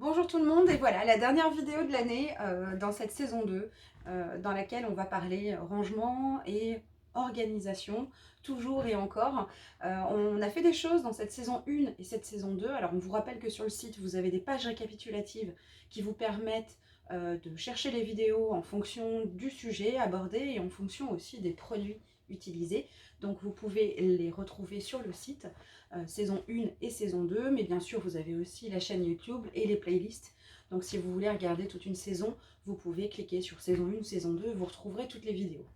Bonjour tout le monde, et voilà la dernière vidéo de l'année dans cette saison 2 dans laquelle on va parler rangement et organisation, toujours et encore. On a fait des choses dans cette saison 1 et cette saison 2. Alors on vous rappelle que sur le site vous avez des pages récapitulatives qui vous permettent de chercher les vidéos en fonction du sujet abordé et en fonction aussi des produits utilisés. Donc vous pouvez les retrouver sur le site, saison 1 et saison 2, mais bien sûr vous avez aussi la chaîne YouTube et les playlists. Donc si vous voulez regarder toute une saison, vous pouvez cliquer sur saison 1, saison 2, vous retrouverez toutes les vidéos.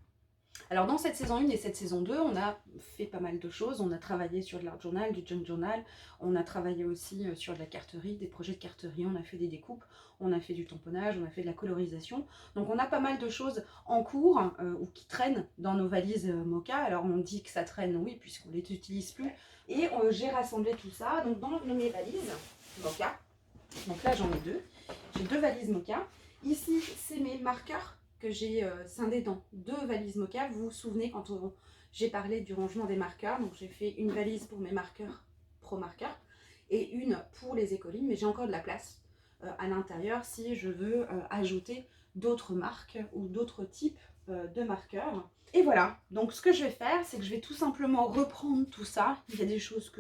Alors dans cette saison 1 et cette saison 2, on a fait pas mal de choses. On a travaillé sur de l'art journal, du junk journal, on a travaillé aussi sur de la carterie, des projets de carterie, on a fait des découpes, on a fait du tamponnage, on a fait de la colorisation. Donc on a pas mal de choses en cours ou qui traînent dans nos valises Moka. Alors on dit que ça traîne, oui, puisqu'on ne les utilise plus. Et j'ai rassemblé tout ça donc dans mes valises Moka. Donc là j'en ai deux. J'ai deux valises Moka. Ici c'est mes marqueurs que j'ai scindé dans deux valises Moka. Vous vous souvenez quand j'ai parlé du rangement des marqueurs, donc j'ai fait une valise pour mes marqueurs pro marqueurs et une pour les écolines, mais j'ai encore de la place à l'intérieur si je veux ajouter d'autres marques ou d'autres types de marqueurs. Et voilà, donc ce que je vais faire, c'est que je vais tout simplement reprendre tout ça. Il y a des choses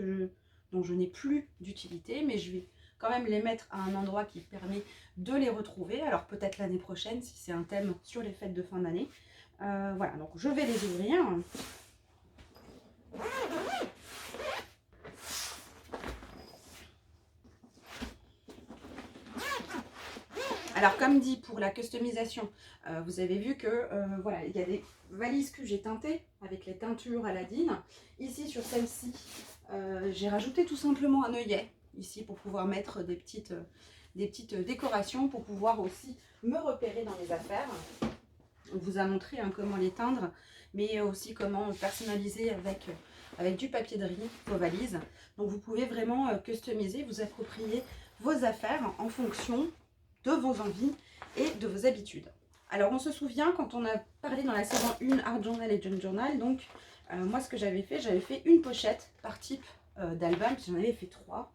dont je n'ai plus d'utilité, mais je vais quand même les mettre à un endroit qui permet de les retrouver. Alors peut-être l'année prochaine, si c'est un thème sur les fêtes de fin d'année. Voilà, donc je vais les ouvrir. Alors comme dit pour la customisation, vous avez vu que voilà, il y a des valises que j'ai teintées avec les teintures Aladdin. Ici sur celle-ci, j'ai rajouté tout simplement un œillet ici pour pouvoir mettre des petites décorations, pour pouvoir aussi me repérer dans les affaires. On vous a montré comment les teindre, mais aussi comment personnaliser avec du papier de riz vos valises. Donc vous pouvez vraiment customiser, vous approprier vos affaires en fonction de vos envies et de vos habitudes. Alors on se souvient quand on a parlé dans la saison 1 Art Journal et Junk Journal, donc moi ce que j'avais fait une pochette par type d'album, j'en avais fait 3.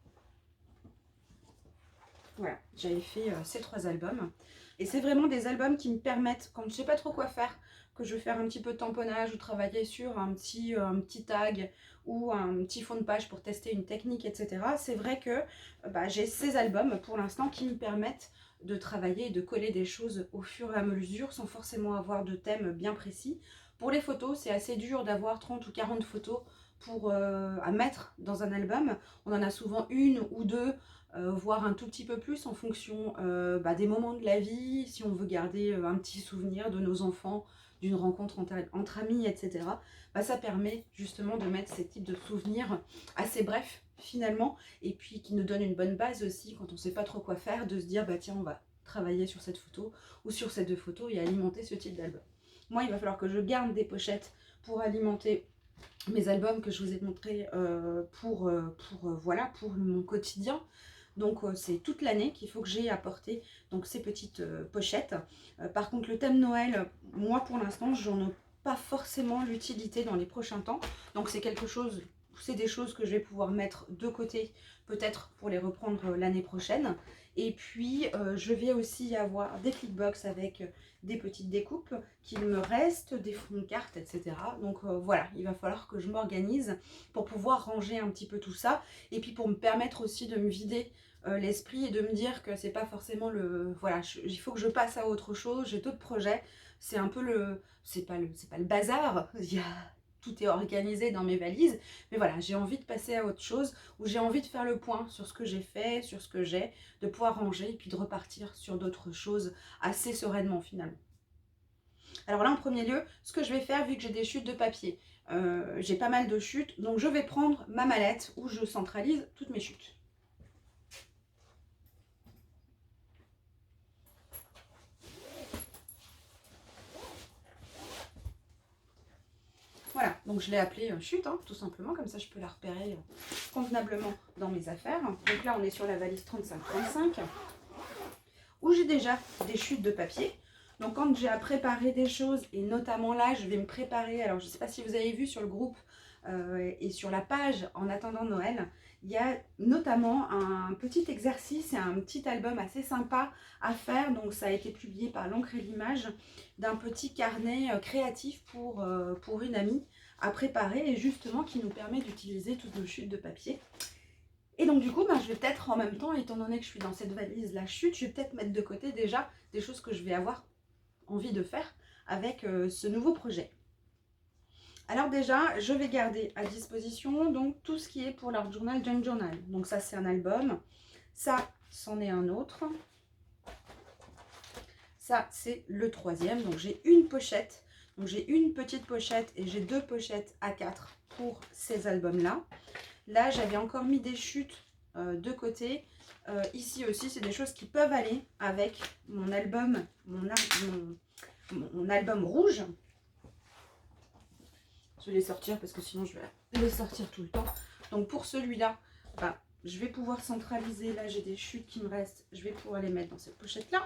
Voilà, j'avais fait ces 3 albums. Et c'est vraiment des albums qui me permettent, quand je ne sais pas trop quoi faire, que je veux faire un petit peu de tamponnage ou travailler sur un petit tag ou un petit fond de page pour tester une technique, etc. C'est vrai que j'ai ces albums pour l'instant qui me permettent de travailler et de coller des choses au fur et à mesure sans forcément avoir de thème bien précis. Pour les photos, c'est assez dur d'avoir 30 ou 40 photos à mettre dans un album. On en a souvent une ou deux, voire un tout petit peu plus en fonction des moments de la vie, si on veut garder un petit souvenir de nos enfants, d'une rencontre entre amis, etc. Ça permet justement de mettre ces types de souvenirs assez brefs finalement, et puis qui nous donnent une bonne base aussi quand on ne sait pas trop quoi faire, de se dire tiens, on va travailler sur cette photo ou sur ces deux photos et alimenter ce type d'album. Moi, il va falloir que je garde des pochettes pour alimenter mes albums que je vous ai montrés pour mon quotidien. Donc c'est toute l'année qu'il faut que j'ai apporté donc ces petites pochettes. Par contre le thème Noël, moi pour l'instant j'en ai pas forcément l'utilité dans les prochains temps. Donc c'est des choses que je vais pouvoir mettre de côté peut-être pour les reprendre l'année prochaine. Et puis je vais aussi avoir des clickbox avec des petites découpes qu'il me reste, des fonds de cartes, etc. Donc voilà, il va falloir que je m'organise pour pouvoir ranger un petit peu tout ça. Et puis pour me permettre aussi de me vider l'esprit et de me dire que c'est pas forcément voilà, il faut que je passe à autre chose, j'ai d'autres projets. C'est un peu c'est pas le bazar, tout est organisé dans mes valises, mais voilà, j'ai envie de passer à autre chose, où j'ai envie de faire le point sur ce que j'ai fait, sur ce que j'ai, de pouvoir ranger et puis de repartir sur d'autres choses assez sereinement finalement. Alors là, en premier lieu, ce que je vais faire, vu que j'ai des chutes de papier, j'ai pas mal de chutes, donc je vais prendre ma mallette où je centralise toutes mes chutes. Voilà, donc je l'ai appelée chute, hein, tout simplement, comme ça je peux la repérer convenablement dans mes affaires. Donc là, on est sur la valise 35-35, où j'ai déjà des chutes de papier. Donc quand j'ai à préparer des choses, et notamment là, je vais me préparer, alors je ne sais pas si vous avez vu sur le groupe et sur la page En attendant Noël, il y a notamment un petit exercice et un petit album assez sympa à faire. Donc ça a été publié par l'encre et l'image, d'un petit carnet créatif pour une amie à préparer, et justement qui nous permet d'utiliser toutes nos chutes de papier. Et donc du coup, je vais peut-être en même temps, étant donné que je suis dans cette valise la chute, je vais peut-être mettre de côté déjà des choses que je vais avoir envie de faire avec ce nouveau projet. Alors déjà, je vais garder à disposition donc tout ce qui est pour l'Art Journal Junk Journal. Donc ça, c'est un album. Ça, c'en est un autre. Ça, c'est le troisième. Donc j'ai une pochette. Donc j'ai une petite pochette et j'ai deux pochettes A4 pour ces albums-là. Là, j'avais encore mis des chutes de côté. Ici aussi, c'est des choses qui peuvent aller avec mon album, mon album rouge. Je vais les sortir parce que sinon je vais les sortir tout le temps. Donc pour celui-là, je vais pouvoir centraliser. Là, j'ai des chutes qui me restent. Je vais pouvoir les mettre dans cette pochette-là.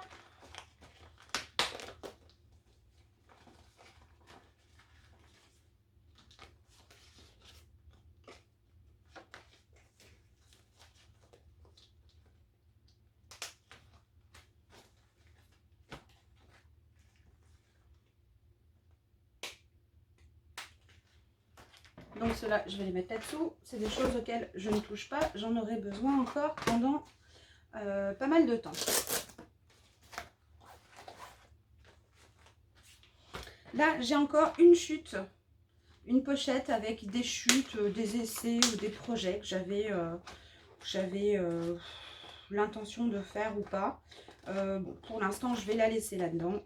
Donc ceux-là, je vais les mettre là-dessous. C'est des choses auxquelles je ne touche pas. J'en aurai besoin encore pendant pas mal de temps. Là, j'ai encore une chute, une pochette avec des chutes, des essais ou des projets que j'avais l'intention de faire ou pas. Bon, pour l'instant, je vais la laisser là-dedans.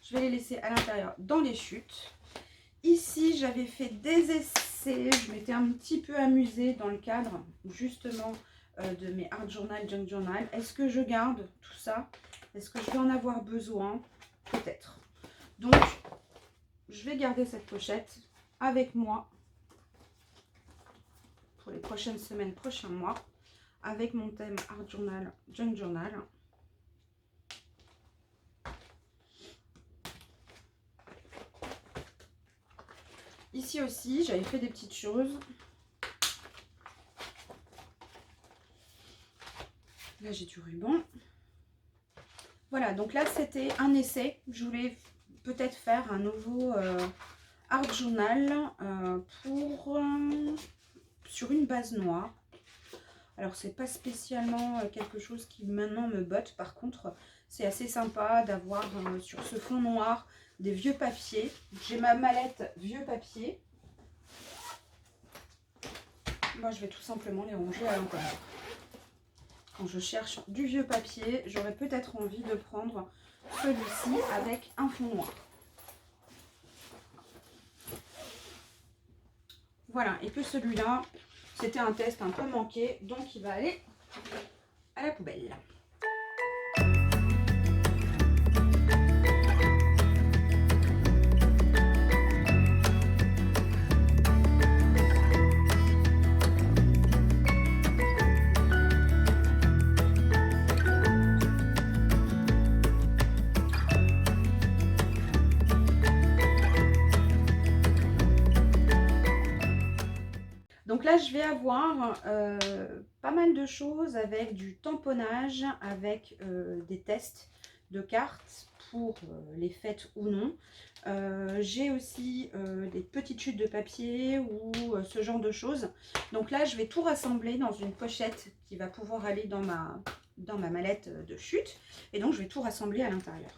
Je vais les laisser à l'intérieur dans les chutes. Ici, j'avais fait des essais. Je m'étais un petit peu amusée dans le cadre justement de mes Art Journal, Junk Journal. Est-ce que je garde tout ça? Est-ce que je vais en avoir besoin? Peut-être. Donc, je vais garder cette pochette avec moi pour les prochaines semaines, prochains mois, avec mon thème Art Journal, Junk Journal. Ici aussi, j'avais fait des petites choses. Là, j'ai du ruban. Voilà, donc là, c'était un essai. Je voulais peut-être faire un nouveau Art Journal sur une base noire. Alors, c'est pas spécialement quelque chose qui maintenant me botte. Par contre, c'est assez sympa d'avoir sur ce fond noir des vieux papiers. J'ai ma mallette vieux papier. Moi, je vais tout simplement les ranger à l'intérieur. Quand je cherche du vieux papier, j'aurais peut-être envie de prendre celui-ci avec un fond noir. Voilà, et que celui-là, c'était un test un peu manqué, donc il va aller à la poubelle. Donc là, je vais avoir pas mal de choses avec du tamponnage, avec des tests de cartes pour les fêtes ou non. J'ai aussi des petites chutes de papier ou ce genre de choses. Donc là, je vais tout rassembler dans une pochette qui va pouvoir aller dans ma mallette de chute. Et donc, je vais tout rassembler à l'intérieur.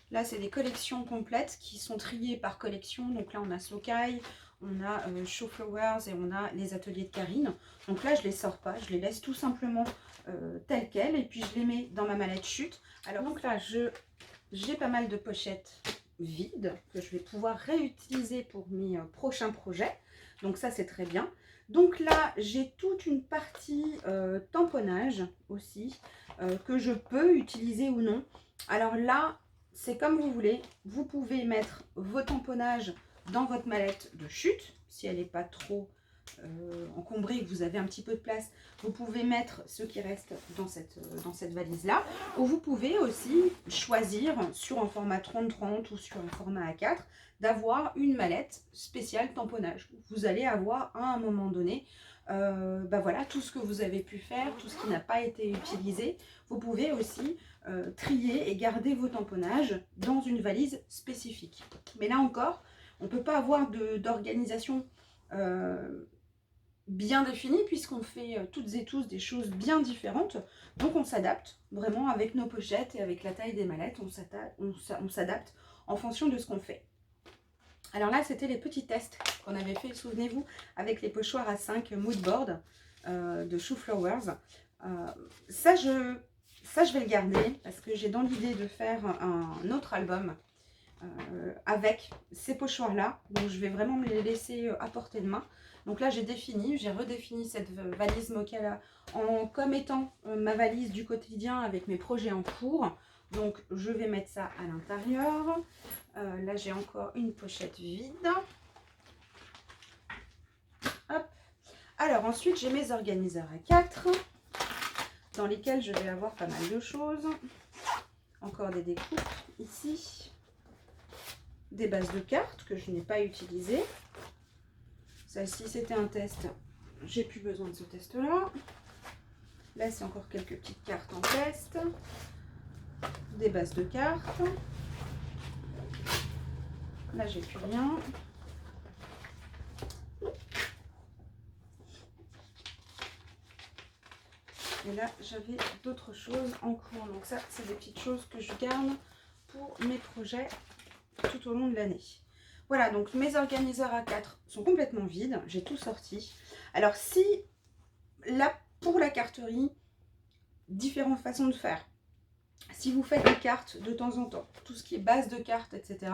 Là, c'est des collections complètes qui sont triées par collection. Donc là, on a Sokai, on a Show Flowers et on a les ateliers de Karine. Donc là, je ne les sors pas, je les laisse tout simplement telles quelles. Et puis, je les mets dans ma mallette chute. Alors donc là, j'ai pas mal de pochettes vides que je vais pouvoir réutiliser pour mes prochains projets. Donc ça, c'est très bien. Donc là, j'ai toute une partie tamponnage aussi que je peux utiliser ou non. Alors là, c'est comme vous voulez. Vous pouvez mettre vos tamponnages dans votre mallette de chute, si elle n'est pas trop encombré, que vous avez un petit peu de place, vous pouvez mettre ce qui reste dans cette valise-là. Ou vous pouvez aussi choisir sur un format 30-30 ou sur un format A4 d'avoir une mallette spéciale tamponnage. Vous allez avoir à un moment donné voilà, tout ce que vous avez pu faire, tout ce qui n'a pas été utilisé. Vous pouvez aussi trier et garder vos tamponnages dans une valise spécifique. Mais là encore, on ne peut pas avoir d'organisation bien définie puisqu'on fait toutes et tous des choses bien différentes. Donc on s'adapte vraiment avec nos pochettes et avec la taille des mallettes, on s'adapte en fonction de ce qu'on fait. Alors là, c'était les petits tests qu'on avait fait, souvenez-vous, avec les pochoirs à 5 moodboard de Shoe Flowers. Ça, je vais le garder parce que j'ai dans l'idée de faire un autre album avec ces pochoirs-là. Donc, je vais vraiment me les laisser à portée de main. Donc là, j'ai redéfini cette valise Mocha comme étant ma valise du quotidien avec mes projets en cours. Donc, je vais mettre ça à l'intérieur. Là, j'ai encore une pochette vide. Hop. Alors, ensuite, j'ai mes organiseurs à 4 dans lesquels je vais avoir pas mal de choses. Encore des découpes ici. Des bases de cartes que je n'ai pas utilisées. Celle-ci, c'était un test. J'ai plus besoin de ce test-là. Là, c'est encore quelques petites cartes en test. Des bases de cartes. Là, j'ai plus rien. Et là, j'avais d'autres choses en cours. Donc ça, c'est des petites choses que je garde pour mes projets tout au long de l'année. Voilà, donc mes organiseurs A4 sont complètement vides. J'ai tout sorti. Alors si, là, pour la carterie, différentes façons de faire. Si vous faites des cartes de temps en temps, tout ce qui est base de cartes, etc.,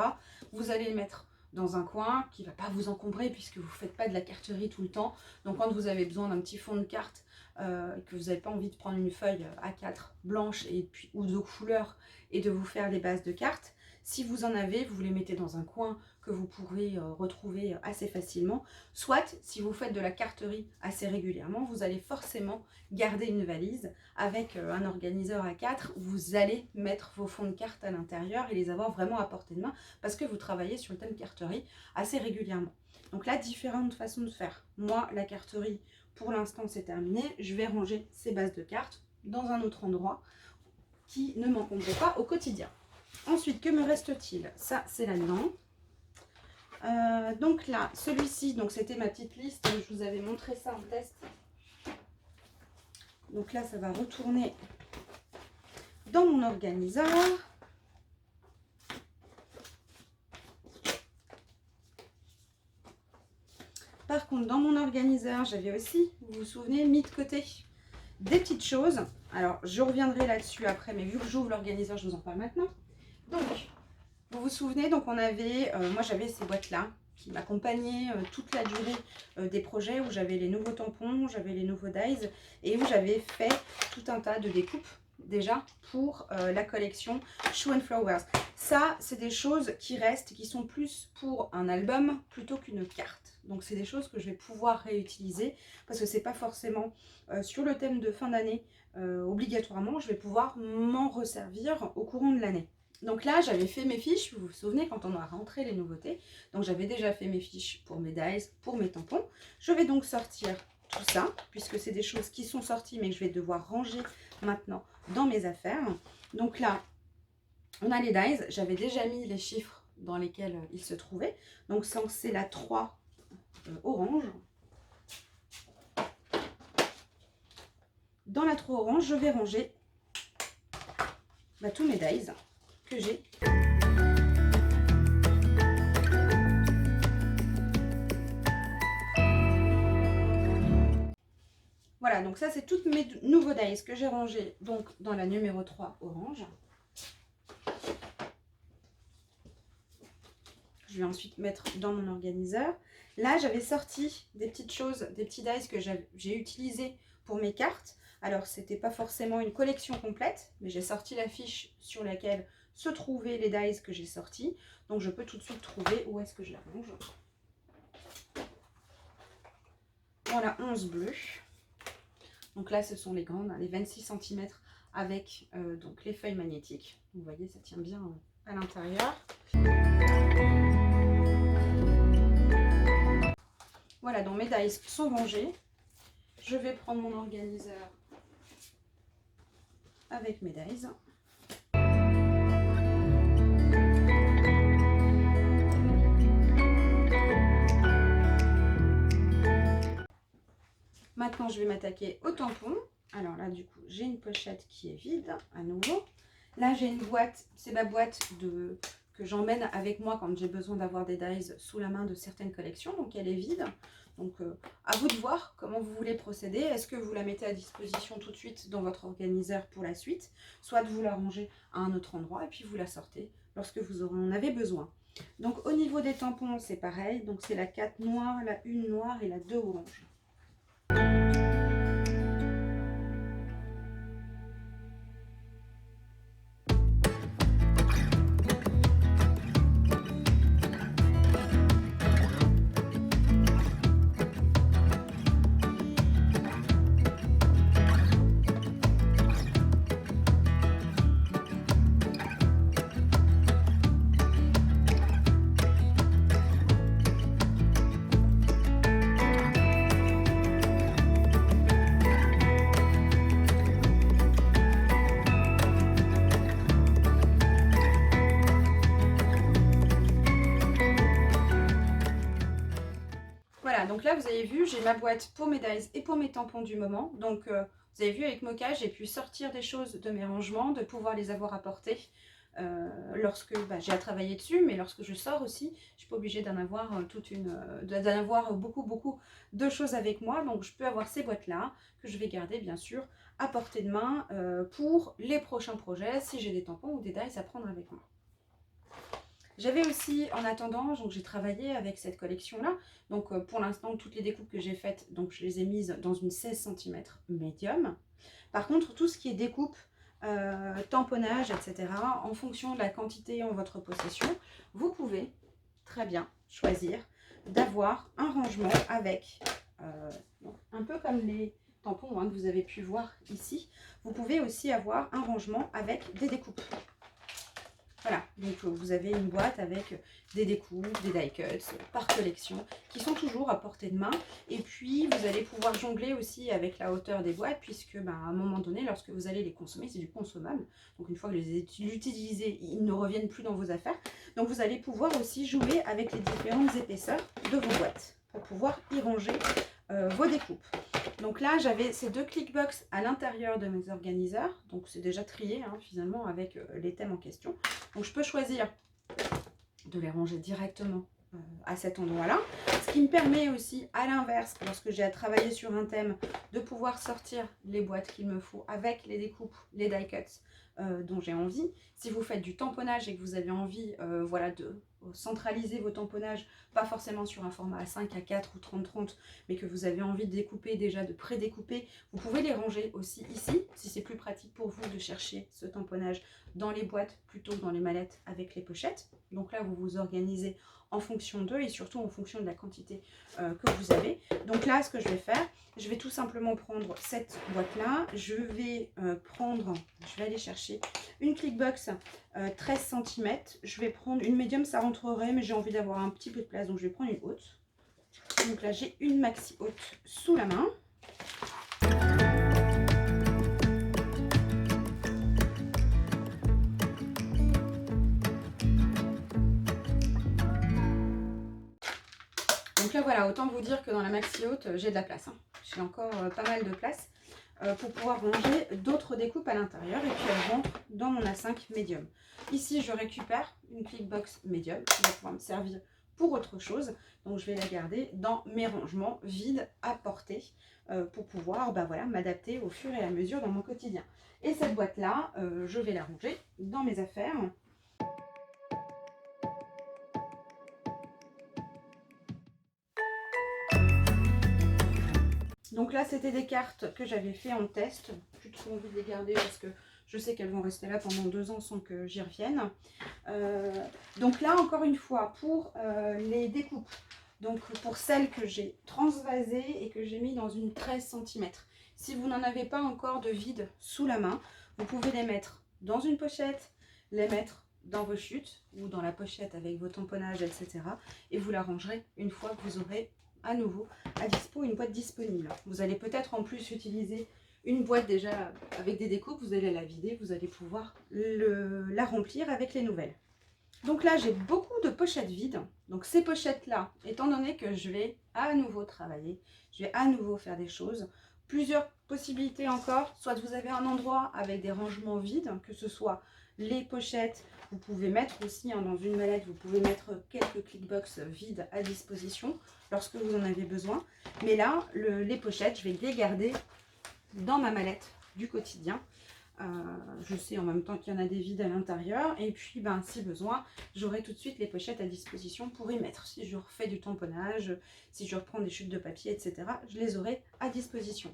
vous allez les mettre dans un coin qui ne va pas vous encombrer puisque vous ne faites pas de la carterie tout le temps. Donc quand vous avez besoin d'un petit fond de carte, que vous n'avez pas envie de prendre une feuille A4 blanche et puis, ou de couleur et de vous faire des bases de cartes, si vous en avez, vous les mettez dans un coin que vous pourrez retrouver assez facilement. Soit, si vous faites de la carterie assez régulièrement, vous allez forcément garder une valise avec un organiseur A4 où vous allez mettre vos fonds de cartes à l'intérieur et les avoir vraiment à portée de main parce que vous travaillez sur le thème carterie assez régulièrement. Donc là, différentes façons de faire. Moi, la carterie, pour l'instant, c'est terminé. Je vais ranger ces bases de cartes dans un autre endroit qui ne m'encombre pas au quotidien. Ensuite, que me reste-t-il? Ça, c'est là-dedans. Donc là, celui-ci, donc c'était ma petite liste. Je vous avais montré ça en test. Donc là, ça va retourner dans mon organiseur. Par contre, dans mon organiseur, j'avais aussi, vous vous souvenez, mis de côté des petites choses. Alors, je reviendrai là-dessus après, mais vu que j'ouvre l'organiseur, je vous en parle maintenant. Donc, vous vous souvenez, donc on avait, moi j'avais ces boîtes-là qui m'accompagnaient toute la durée des projets où j'avais les nouveaux tampons, j'avais les nouveaux dies et où j'avais fait tout un tas de découpes déjà pour la collection Shoe Flowers. Ça, c'est des choses qui restent, qui sont plus pour un album plutôt qu'une carte. Donc, c'est des choses que je vais pouvoir réutiliser parce que c'est pas forcément sur le thème de fin d'année obligatoirement. Je vais pouvoir m'en resservir au courant de l'année. Donc là, j'avais fait mes fiches, vous vous souvenez, quand on a rentré les nouveautés. Donc, j'avais déjà fait mes fiches pour mes dies, pour mes tampons. Je vais donc sortir tout ça, puisque c'est des choses qui sont sorties, mais que je vais devoir ranger maintenant dans mes affaires. Donc là, on a les dies. J'avais déjà mis les chiffres dans lesquels ils se trouvaient. Donc, c'est la 3 orange. Dans la 3 orange, je vais ranger tous mes dies que j'ai. Voilà, donc ça c'est toutes mes nouveaux dies que j'ai rangés donc dans la numéro 3 orange. Je vais ensuite mettre dans mon organiseur. Là, j'avais sorti des petites choses, des petits dies que j'ai utilisés pour mes cartes. Alors, c'était pas forcément une collection complète, mais j'ai sorti la fiche sur laquelle se trouvaient les dies que j'ai sortis. Donc, je peux tout de suite trouver où est-ce que je la range. prends la 11 bleue. Donc là, ce sont les grandes, hein, les 26 cm avec donc les feuilles magnétiques. Vous voyez, ça tient bien à l'intérieur. Voilà, donc mes dies sont rangés. Je vais prendre mon organiseur avec mes dies. Maintenant, je vais m'attaquer au tampon. Alors là, du coup, j'ai une pochette qui est vide, à nouveau. Là, j'ai une boîte, c'est ma boîte que j'emmène avec moi quand j'ai besoin d'avoir des dies sous la main de certaines collections. Donc, elle est vide. Donc, à vous de voir comment vous voulez procéder. Est-ce que vous la mettez à disposition tout de suite dans votre organiseur pour la suite, soit de vous la ranger à un autre endroit et puis vous la sortez lorsque vous en avez besoin. Donc, au niveau des tampons, c'est pareil. Donc, c'est la 4 noire, la 1 noire et la 2 orange. Voilà, donc là vous avez vu, j'ai ma boîte pour mes dies et pour mes tampons du moment. Donc vous avez vu avec Mocha, j'ai pu sortir des choses de mes rangements, de pouvoir les avoir apportées lorsque j'ai à travailler dessus, mais lorsque je sors aussi, je ne suis pas obligée d'en avoir d'en avoir beaucoup de choses avec moi. Donc je peux avoir ces boîtes-là que je vais garder bien sûr à portée de main pour les prochains projets, si j'ai des tampons ou des dies à prendre avec moi. J'avais aussi, en attendant, j'ai travaillé avec cette collection-là. Donc, pour l'instant, toutes les découpes que j'ai faites, donc je les ai mises dans une 16 cm médium. Par contre, tout ce qui est découpe, tamponnage, etc., en fonction de la quantité en votre possession, vous pouvez très bien choisir d'avoir un rangement avec, un peu comme les tampons que vous avez pu voir ici, vous pouvez aussi avoir un rangement avec des découpes. Voilà, donc vous avez une boîte avec des découpes, des die cuts par collection qui sont toujours à portée de main. Et puis vous allez pouvoir jongler aussi avec la hauteur des boîtes puisque à un moment donné, lorsque vous allez les consommer, c'est du consommable. Donc une fois que vous les utilisez, ils ne reviennent plus dans vos affaires. Donc vous allez pouvoir aussi jouer avec les différentes épaisseurs de vos boîtes pour pouvoir y ranger vos découpes. Donc là, j'avais ces deux clickbox à l'intérieur de mes organiseurs. Donc c'est déjà trié finalement avec les thèmes en question. Donc je peux choisir de les ranger directement à cet endroit-là. Ce qui me permet aussi, à l'inverse, lorsque j'ai à travailler sur un thème, de pouvoir sortir les boîtes qu'il me faut avec les découpes, les die cuts dont j'ai envie. Si vous faites du tamponnage et que vous avez envie voilà, de centraliser vos tamponnages, pas forcément sur un format A5, A4 ou 30-30, mais que vous avez envie de découper déjà, de pré-découper, vous pouvez les ranger aussi ici, si c'est plus pratique pour vous de chercher ce tamponnage dans les boîtes plutôt que dans les mallettes avec les pochettes. Donc là, vous vous organisez en fonction d'eux et surtout en fonction de la quantité que vous avez. Donc là, ce que je vais faire, je vais tout simplement prendre cette boîte-là. Je vais aller chercher une clickbox 13 cm. Je vais prendre une médium, ça rentrerait, mais j'ai envie d'avoir un petit peu de place, donc je vais prendre une haute. Donc là, j'ai une maxi haute sous la main. Donc là, voilà, autant vous dire que dans la maxi haute, j'ai de la place. J'ai encore pas mal de place pour pouvoir ranger d'autres découpes à l'intérieur. Et puis elles rentrent dans mon A5 médium. Ici, je récupère une clickbox médium qui va pouvoir me servir pour autre chose. Donc je vais la garder dans mes rangements vides à portée pour pouvoir voilà, m'adapter au fur et à mesure dans mon quotidien. Et cette boîte-là, je vais la ranger dans mes affaires. Donc là, c'était des cartes que j'avais fait en test. J'ai trop envie de les garder parce que je sais qu'elles vont rester là pendant 2 ans sans que j'y revienne. Donc là, encore une fois, pour les découpes Donc pour celles que j'ai transvasées et que j'ai mis dans une 13 cm. Si vous n'en avez pas encore de vide sous la main, vous pouvez les mettre dans une pochette, les mettre dans vos chutes ou dans la pochette avec vos tamponnages, etc. Et vous la rangerez une fois que vous aurez à nouveau à dispo une boîte disponible. Vous allez peut-être en plus utiliser une boîte déjà avec des découpes, vous allez la vider, vous allez pouvoir la remplir avec les nouvelles. Donc là, j'ai beaucoup de pochettes vides. Donc ces pochettes-là, étant donné que je vais à nouveau travailler, je vais à nouveau faire des choses, plusieurs possibilités encore. Soit vous avez un endroit avec des rangements vides, que ce soit les pochettes, vous pouvez mettre aussi dans une mallette, vous pouvez mettre quelques clickbox vides à disposition lorsque vous en avez besoin. Mais là, les pochettes, je vais les garder dans ma mallette du quotidien. Je sais en même temps qu'il y en a des vides à l'intérieur. Et puis, si besoin, j'aurai tout de suite les pochettes à disposition pour y mettre. Si je refais du tamponnage, si je reprends des chutes de papier, etc., je les aurai à disposition.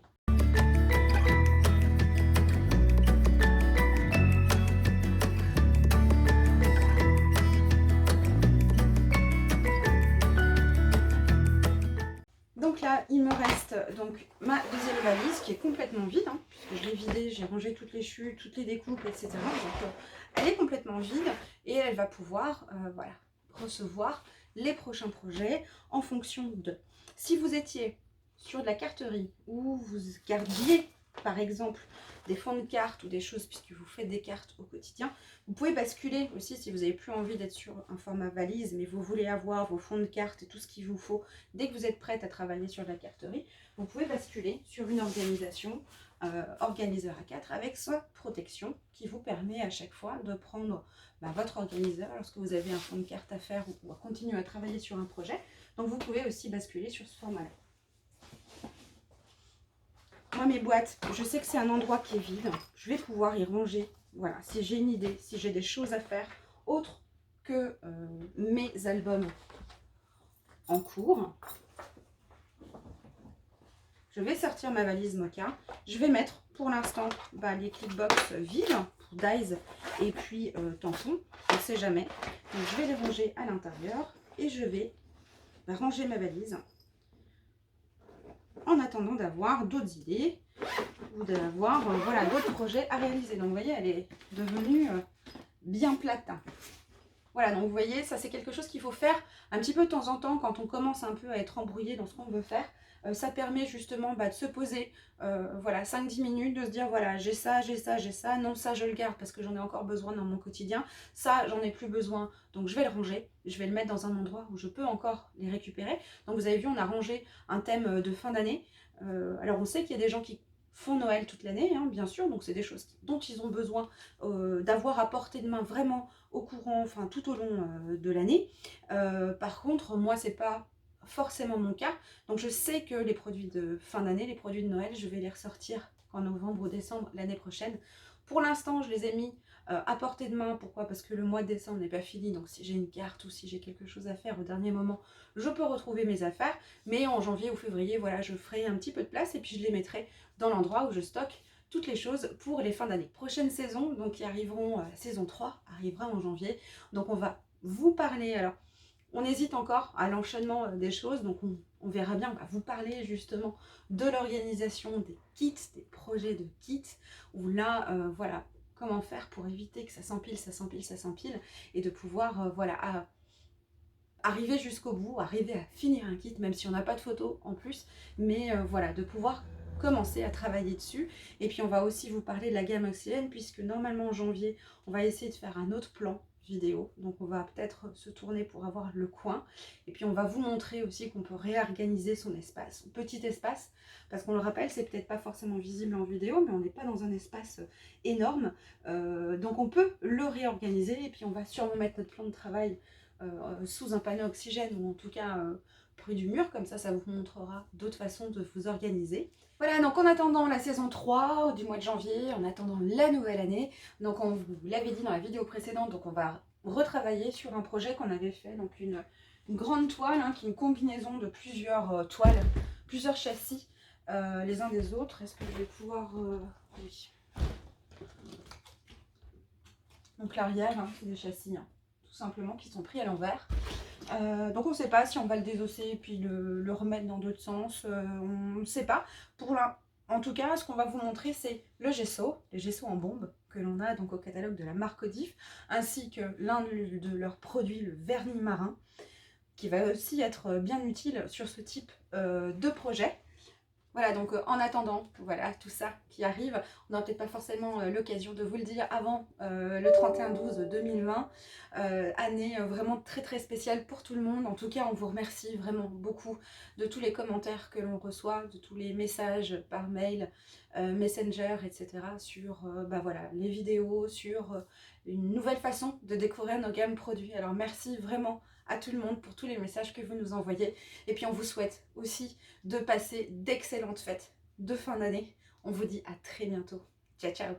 Donc là, il me reste donc ma deuxième valise qui est complètement vide, puisque je l'ai vidée, j'ai rangé toutes les chutes, toutes les découpes, etc. Donc elle est complètement vide et elle va pouvoir voilà, recevoir les prochains projets en fonction de. Si vous étiez sur de la carterie ou vous gardiez par exemple des fonds de cartes ou des choses puisque vous faites des cartes au quotidien, vous pouvez basculer aussi si vous n'avez plus envie d'être sur un format valise mais vous voulez avoir vos fonds de cartes et tout ce qu'il vous faut dès que vous êtes prête à travailler sur la carterie, vous pouvez basculer sur une organisation organiseur A4 avec sa protection qui vous permet à chaque fois de prendre votre organiseur lorsque vous avez un fond de carte à faire ou à continuer à travailler sur un projet. Donc vous pouvez aussi basculer sur ce format-là. Moi, mes boîtes, je sais que c'est un endroit qui est vide. Je vais pouvoir y ranger. Voilà, si j'ai une idée, si j'ai des choses à faire autres que mes albums en cours, je vais sortir ma valise Mocha. Je vais mettre pour l'instant les clipbox vides pour Dies et puis tampons. On ne sait jamais. Donc, je vais les ranger à l'intérieur et je vais ranger ma valise en attendant d'avoir d'autres idées ou d'avoir voilà, d'autres projets à réaliser. Donc vous voyez, elle est devenue bien plate. Voilà, donc vous voyez, ça c'est quelque chose qu'il faut faire un petit peu de temps en temps quand on commence un peu à être embrouillé dans ce qu'on veut faire. Ça permet justement de se poser voilà, 5-10 minutes, de se dire voilà, j'ai ça, j'ai ça, j'ai ça. Non, ça je le garde parce que j'en ai encore besoin dans mon quotidien. Ça, j'en ai plus besoin, donc je vais le ranger. Je vais le mettre dans un endroit où je peux encore les récupérer. Donc vous avez vu, on a rangé un thème de fin d'année. Alors on sait qu'il y a des gens qui font Noël toute l'année, bien sûr, donc c'est des choses dont ils ont besoin d'avoir à portée de main vraiment au courant, enfin tout au long de l'année. Par contre, moi, c'est pas forcément mon cas. Donc je sais que les produits de fin d'année, les produits de Noël, je vais les ressortir en novembre ou décembre l'année prochaine. Pour l'instant, je les ai mis à portée de main. Pourquoi? Parce que le mois de décembre n'est pas fini. Donc si j'ai une carte ou si j'ai quelque chose à faire au dernier moment, je peux retrouver mes affaires. Mais en janvier ou février, voilà, je ferai un petit peu de place et puis je les mettrai dans l'endroit où je stocke toutes les choses pour les fins d'année. Prochaine saison, donc qui arriveront, la saison 3 arrivera en janvier. Donc on va vous parler, alors on hésite encore à l'enchaînement des choses, donc on verra bien, on va vous parler justement de l'organisation des kits, des projets de kits, où là, voilà, comment faire pour éviter que ça s'empile, ça s'empile, ça s'empile, et de pouvoir, voilà, arriver jusqu'au bout, arriver à finir un kit, même si on n'a pas de photo en plus, mais voilà, de pouvoir commencer à travailler dessus. Et puis on va aussi vous parler de la gamme oxygène, puisque normalement en janvier, on va essayer de faire un autre plan vidéo, donc on va peut-être se tourner pour avoir le coin, et puis on va vous montrer aussi qu'on peut réorganiser son espace, son petit espace, parce qu'on le rappelle, c'est peut-être pas forcément visible en vidéo, mais on n'est pas dans un espace énorme, donc on peut le réorganiser, et puis on va sûrement mettre notre plan de travail sous un panneau oxygène, ou en tout cas près du mur, comme ça vous montrera d'autres façons de vous organiser. Voilà, donc en attendant la saison 3 du mois de janvier, en attendant la nouvelle année, donc on vous l'avait dit dans la vidéo précédente, donc on va retravailler sur un projet qu'on avait fait, donc une grande toile, qui est une combinaison de plusieurs toiles, plusieurs châssis les uns des autres. Est-ce que je vais pouvoir... oui. Donc l'arrière, c'est des châssis, tout simplement, qui sont pris à l'envers. Donc on ne sait pas si on va le désosser et puis le remettre dans d'autres sens, on ne sait pas. En tout cas, ce qu'on va vous montrer, c'est le gesso, les gessos en bombe que l'on a donc au catalogue de la marque Odif, ainsi que l'un de leurs produits, le vernis marin, qui va aussi être bien utile sur ce type de projet. Voilà, donc en attendant, voilà, tout ça qui arrive, on n'aura peut-être pas forcément l'occasion de vous le dire avant le 31/12/2020, année vraiment très très spéciale pour tout le monde. En tout cas, on vous remercie vraiment beaucoup de tous les commentaires que l'on reçoit, de tous les messages par mail, Messenger, etc. sur bah voilà, les vidéos, sur une nouvelle façon de découvrir nos gammes produits. Alors merci vraiment à tout le monde pour tous les messages que vous nous envoyez. Et puis on vous souhaite aussi de passer d'excellentes fêtes de fin d'année. On vous dit à très bientôt. Ciao, ciao!